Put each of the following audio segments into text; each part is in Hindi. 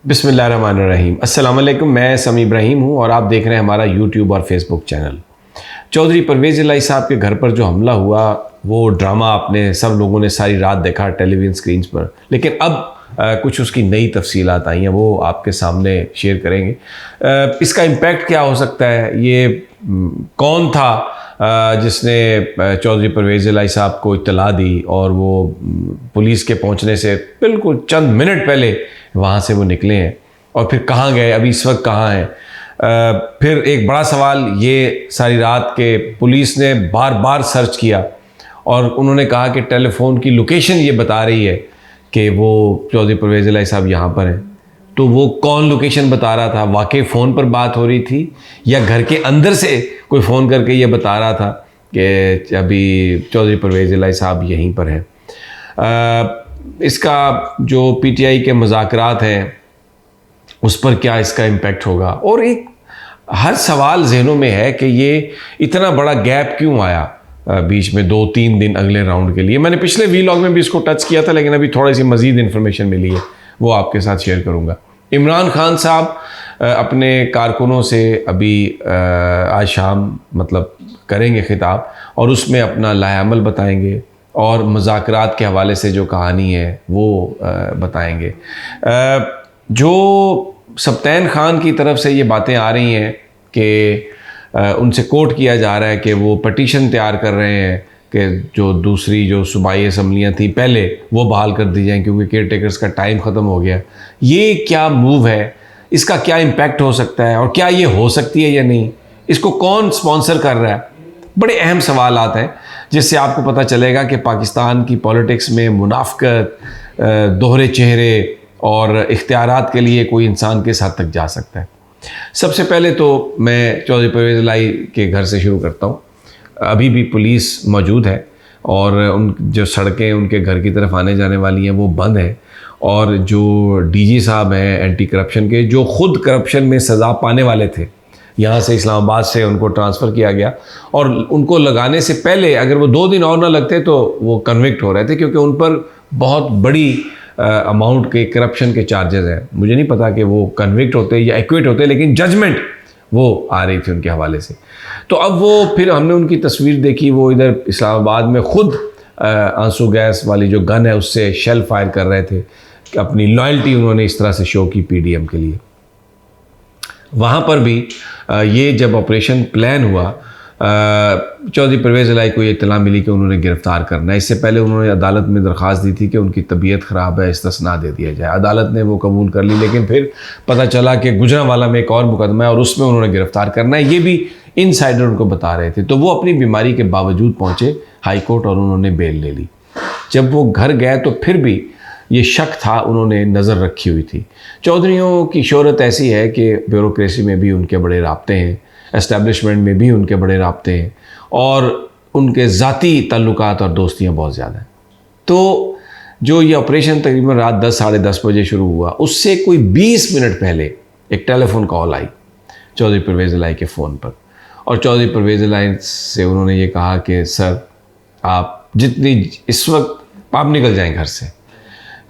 बिस्मिल्लाहिर्रहमानिर्रहीम। अस्सलाम वालेकुम। मैं समी इब्राहिम हूँ और आप देख रहे हैं हमारा यूट्यूब और फेसबुक चैनल। चौधरी परवेज़ इलाही साहब के घर पर जो हमला हुआ वो ड्रामा आपने सब लोगों ने सारी रात देखा टेलीविज़न स्क्रीन्स पर, लेकिन अब कुछ उसकी नई तफसीलात आई हैं, वो आपके सामने शेयर करेंगे। इसका इम्पैक्ट क्या हो सकता है, ये कौन था जिसने चौधरी परवेज़ इलाही साहब को इत्तला दी और वो पुलिस के पहुंचने से बिल्कुल चंद मिनट पहले वहाँ से वो निकले हैं और फिर कहाँ गए, अभी इस वक्त कहाँ हैं। फिर एक बड़ा सवाल ये, सारी रात के पुलिस ने बार बार सर्च किया और उन्होंने कहा कि टेलीफोन की लोकेशन ये बता रही है कि वो चौधरी परवेज़ इलाही साहब यहाँ पर हैं। तो वो कौन लोकेशन बता रहा था? वाकई फ़ोन पर बात हो रही थी या घर के अंदर से कोई फ़ोन करके ये बता रहा था कि अभी चौधरी परवेज़ इलाही साहब यहीं पर हैं? इसका जो पीटीआई के मुज़ाकरात हैं उस पर क्या इसका इम्पेक्ट होगा? और एक हर सवाल जहनों में है कि ये इतना बड़ा गैप क्यों आया बीच में 2-3 दिन अगले राउंड के लिए। मैंने पिछले वीलॉग में भी इसको टच किया था, लेकिन अभी थोड़ी सी मज़ीद इन्फॉर्मेशन मिली है, वो आपके साथ शेयर करूँगा। इमरान खान साहब अपने कारकुनों से अभी आज शाम मतलब करेंगे ख़िताब और उसमें अपना लाएअमल बताएंगे और मुज़ाकरात के हवाले से जो कहानी है वो बताएंगे। जो सब्तैन खान की तरफ से ये बातें आ रही हैं कि उनसे कोट किया जा रहा है कि वो पटिशन तैयार कर रहे हैं कि जो दूसरी जो सूबाई असम्बलियाँ थी पहले वो बहाल कर दी जाएँ क्योंकि केयर टेकर्स का टाइम ख़त्म हो गया। ये क्या मूव है, इसका क्या इम्पैक्ट हो सकता है और क्या ये हो सकती है या नहीं? इसको कौन स्पॉन्सर कर रहा है? बड़े अहम सवाल आते हैं जिससे आपको पता चलेगा कि पाकिस्तान की पॉलिटिक्स में मुनाफकत, दोहरे चेहरे और इख्तियारात के लिए कोई इंसान किस हद तक जा सकता है। सबसे पहले तो मैं चौधरी परवेज़ इलाही के घर से शुरू करता हूँ। अभी भी पुलिस मौजूद है और उन जो सड़कें उनके घर की तरफ आने जाने वाली हैं वो बंद हैं और जो डीजी साहब हैं एंटी करप्शन के, जो ख़ुद करप्शन में सज़ा पाने वाले थे, यहाँ से इस्लामाबाद से उनको ट्रांसफ़र किया गया और उनको लगाने से पहले अगर वो 2 दिन और ना लगते तो वो कन्विक्ट हो रहे थे क्योंकि उन पर बहुत बड़ी अमाउंट के करप्शन के चार्जेस हैं। मुझे नहीं पता कि वो कन्विक्ट होते या एक्विट होते, लेकिन जजमेंट वो आ रही थी उनके हवाले से। तो अब वो फिर हमने उनकी तस्वीर देखी, वो इधर इस्लामाबाद में ख़ुद आंसू गैस वाली जो गन है उससे शेल फायर कर रहे थे कि अपनी लॉयल्टी उन्होंने इस तरह से शो की पीडीएम के लिए। वहाँ पर भी ये जब ऑपरेशन प्लान हुआ, चौधरी परवेज़ इलाही को ये इत्तला मिली कि उन्होंने गिरफ़्तार करना है। इससे पहले उन्होंने अदालत में दरख्वास्त दी थी कि उनकी तबीयत ख़राब है, इस्तिस्ना दे दिया जाए। अदालत ने वो कबूल कर ली, लेकिन फिर पता चला कि गुजरांवाला में एक और मुकदमा है और उसमें उन्होंने गिरफ़्तार करना है। ये भी इनसाइडर उनको बता रहे थे। तो वो अपनी बीमारी के बावजूद पहुँचे हाई कोर्ट और उन्होंने बेल ले ली। जब वो घर गए तो फिर भी ये शक था, उन्होंने नज़र रखी हुई थी। चौधरियों की शोहरत ऐसी है कि ब्यूरोक्रेसी में भी उनके बड़े राब्ते हैं, एस्टेब्लिशमेंट में भी उनके बड़े राब्ते हैं और उनके ज़ाती ताल्लुकात और दोस्तियाँ बहुत ज़्यादा हैं। तो जो ये ऑपरेशन तकरीबन रात 10 साढ़े 10 बजे शुरू हुआ, उससे कोई 20 मिनट पहले एक टेलीफोन कॉल आई चौधरी परवेज़ इलाही के फ़ोन पर और चौधरी परवेज़ इलाही से उन्होंने ये कहा कि सर आप जितनी इस वक्त आप निकल जाएँ घर से,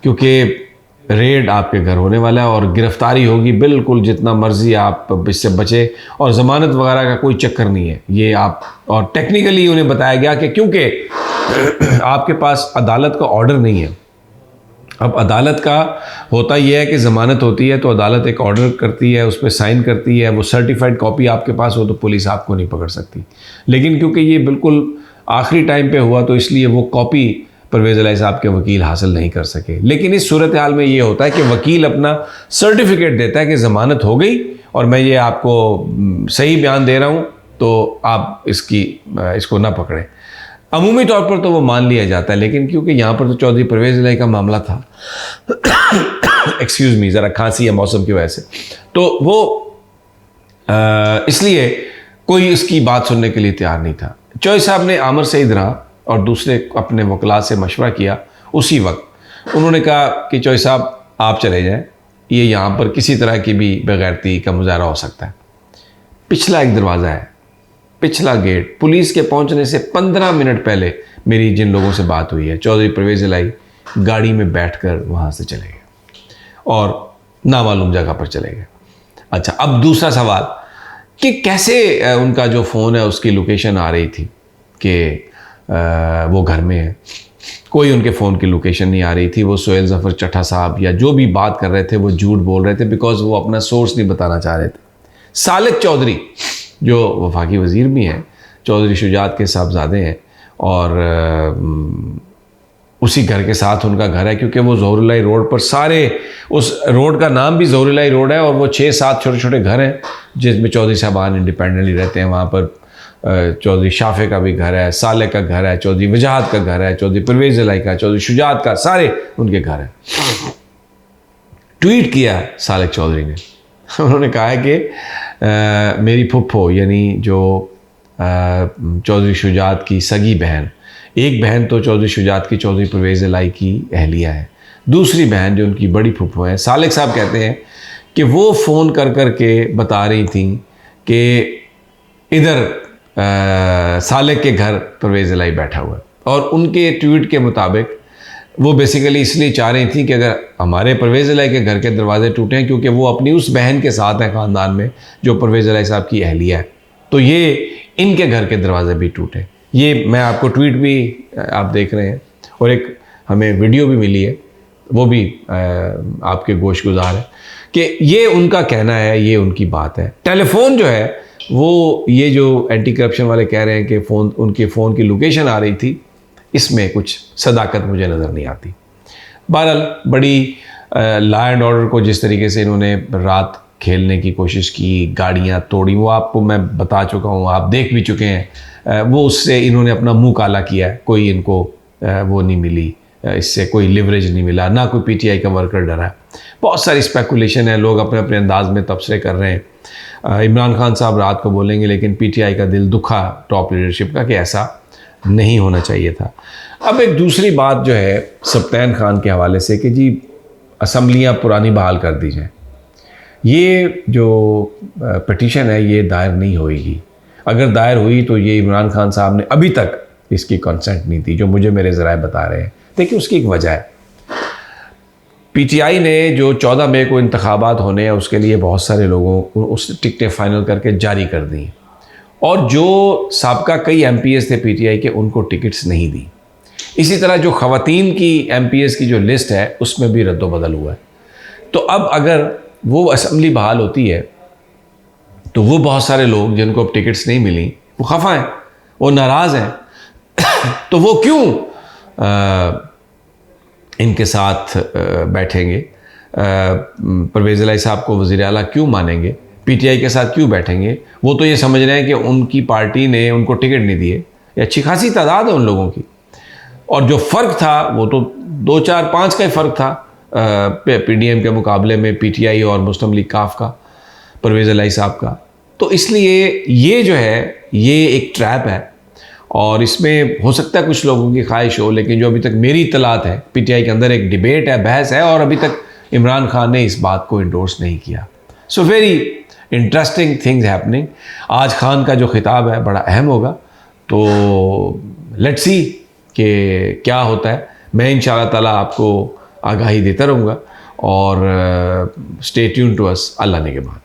क्योंकि रेड आपके घर होने वाला है और गिरफ्तारी होगी, बिल्कुल जितना मर्जी आप इससे बचे और ज़मानत वगैरह का कोई चक्कर नहीं है ये आप। और टेक्निकली उन्हें बताया गया कि क्योंकि आपके पास अदालत का ऑर्डर नहीं है। अब अदालत का होता यह है कि ज़मानत होती है तो अदालत एक ऑर्डर करती है, उस पर साइन करती है, वो सर्टिफाइड कॉपी आपके पास हो तो पुलिस आपको नहीं पकड़ सकती। लेकिन क्योंकि ये बिल्कुल आखिरी टाइम पे हुआ तो इसलिए वो कॉपी परवेज़ इलाही साहब के वकील हासिल नहीं कर सके। लेकिन इस सूरत हाल में ये होता है कि वकील अपना सर्टिफिकेट देता है कि ज़मानत हो गई और मैं ये आपको सही बयान दे रहा हूँ तो आप इसको ना पकड़ें। अमूमी तौर पर तो वो मान लिया जाता है, लेकिन क्योंकि यहाँ पर तो चौधरी परवेज़ इलाही का मामला था एक्सक्यूज़ मी, ज़रा खांसी है मौसम की वजह से, तो वो इसलिए कोई इसकी बात सुनने के लिए तैयार नहीं था। चौधरी साहब ने आमिर सईद रहा और दूसरे अपने वकला से मशवरा किया। उसी वक्त उन्होंने कहा कि चौधरी साहब आप चले जाएं, ये यहाँ पर किसी तरह की भी बेगैरती का मुजाहरा हो सकता है। पिछला एक दरवाज़ा है, पिछला गेट, पुलिस के पहुँचने से 15 मिनट पहले मेरी जिन लोगों से बात हुई है, चौधरी परवेज़ इलाही गाड़ी में बैठकर वहाँ से चले गए और नामालूम जगह पर चले गए। अच्छा, अब दूसरा सवाल कि कैसे उनका जो फ़ोन है उसकी लोकेशन आ रही थी कि वो घर में है। कोई उनके फ़ोन की लोकेशन नहीं आ रही थी। वो सोहेल ज़फ़र चट्टा साहब या जो भी बात कर रहे थे वो झूठ बोल रहे थे, बिकॉज़ वो अपना सोर्स नहीं बताना चाह रहे थे। सालिक चौधरी जो वफाकी वज़ीर भी हैं, चौधरी शुजात के साहबजादे हैं, और उसी घर के साथ उनका घर है, क्योंकि वो ज़ोहरुल्लाह रोड पर सारे, उस रोड का नाम भी ज़ोहरुल्लाह रोड है, और वो 6-7 छोटे छोटे घर हैं जिसमें चौधरी साहबान इंडिपेंडेंटली रहते हैं। वहाँ पर चौधरी शाफे का भी घर है, सालेक का घर है, चौधरी वजाहत का घर है, चौधरी परवेज़ इलाही का, चौधरी शुजात का, सारे उनके घर हैं। ट्वीट किया सालेक चौधरी ने, उन्होंने कहा है कि मेरी फुप्पो यानी जो चौधरी शुजात की सगी बहन, एक बहन तो चौधरी शुजात की चौधरी परवेज़ इलाही की अहलिया है, दूसरी बहन जो उनकी बड़ी फुप्पो है, सालेक साहब कहते हैं कि वो फ़ोन कर कर के बता रही थी कि इधर सालेक के घर परवेज़ इलाही बैठा हुआ है। और उनके ट्वीट के मुताबिक वो बेसिकली इसलिए चाह रही थी कि अगर हमारे परवेज़ इलाही के घर के दरवाजे टूटे हैं, क्योंकि वो अपनी उस बहन के साथ हैं ख़ानदान में जो परवेज़ इलाही साहब की अहलिया है, तो ये इनके घर के दरवाजे भी टूटे। ये मैं आपको ट्वीट भी आप देख रहे हैं, और एक हमें वीडियो भी मिली है, वो भी आपके गोश गुजार है कि ये उनका कहना है, ये उनकी बात है। टेलीफोन जो है वो, ये जो एंटी करप्शन वाले कह रहे हैं कि फ़ोन, उनके फ़ोन की लोकेशन आ रही थी, इसमें कुछ सदाकत मुझे नज़र नहीं आती। बहरहाल बड़ी लॉ एंड ऑर्डर को जिस तरीके से इन्होंने रात खेलने की कोशिश की, गाड़ियाँ तोड़ी, वो आपको मैं बता चुका हूँ, आप देख भी चुके हैं। वो उससे इन्होंने अपना मुंह काला किया है, कोई इनको वो नहीं मिली, इससे कोई लिवरेज नहीं मिला, ना कोई पीटीआई का वर्कर डरा है। बहुत सारी स्पेकुलेशन है, लोग अपने अपने अंदाज में तबसरे कर रहे हैं। इमरान खान साहब रात को बोलेंगे, लेकिन पीटीआई का दिल दुखा टॉप लीडरशिप का कि ऐसा नहीं होना चाहिए था। अब एक दूसरी बात जो है सब्तैन खान के हवाले से कि जी असम्बलियाँ पुरानी बहाल कर दी जाएँ, ये जो पटिशन है ये दायर नहीं होएगी। अगर दायर हुई तो ये इमरान खान साहब ने अभी तक इसकी कंसेंट नहीं दी, जो मुझे मेरे ज़राए बता रहे हैं। देखिए उसकी एक वजह है, पीटीआई ने जो 14 मई को इंतखाबात होने हैं उसके लिए बहुत सारे लोगों को उस टिकटें फाइनल करके जारी कर दी, और जो साबका कई एमपीएस थे पीटीआई के, उनको टिकट्स नहीं दी। इसी तरह जो ख़वातीन की एमपीएस की जो लिस्ट है उसमें भी रद्दोबदल हुआ है। तो अब अगर वो असम्बली बहाल होती है तो वो बहुत सारे लोग जिनको अब टिकट्स नहीं मिली वो खफा हैं, वो नाराज़ हैं। तो वो क्यों इनके साथ बैठेंगे, परवेज़ इलाही साहब को वज़ीर आला क्यों मानेंगे, पीटीआई के साथ क्यों बैठेंगे? वो तो ये समझ रहे हैं कि उनकी पार्टी ने उनको टिकट नहीं दिए, या अच्छी खासी तादाद है उन लोगों की, और जो फ़र्क था वो तो 2, 4, 5 का ही फ़र्क था पीडीएम के मुकाबले में, पीटीआई और मुस्लिम लीग काफ का, परवेज़ इलाही साहब का। तो इसलिए ये जो है ये एक ट्रैप है, और इसमें हो सकता है कुछ लोगों की ख्वाहिश हो, लेकिन जो अभी तक मेरी इत्तलात है, पीटीआई के अंदर एक डिबेट है, बहस है, और अभी तक इमरान खान ने इस बात को इंडोर्स नहीं किया। So very interesting things happening. आज खान का जो खिताब है बड़ा अहम होगा, तो लेट्स सी कि क्या होता है। मैं इंशाअल्लाह ताला आपको आगाही देता रहूँगा, और स्टे ट्यून टू अस। अल्लाह ने के बाद।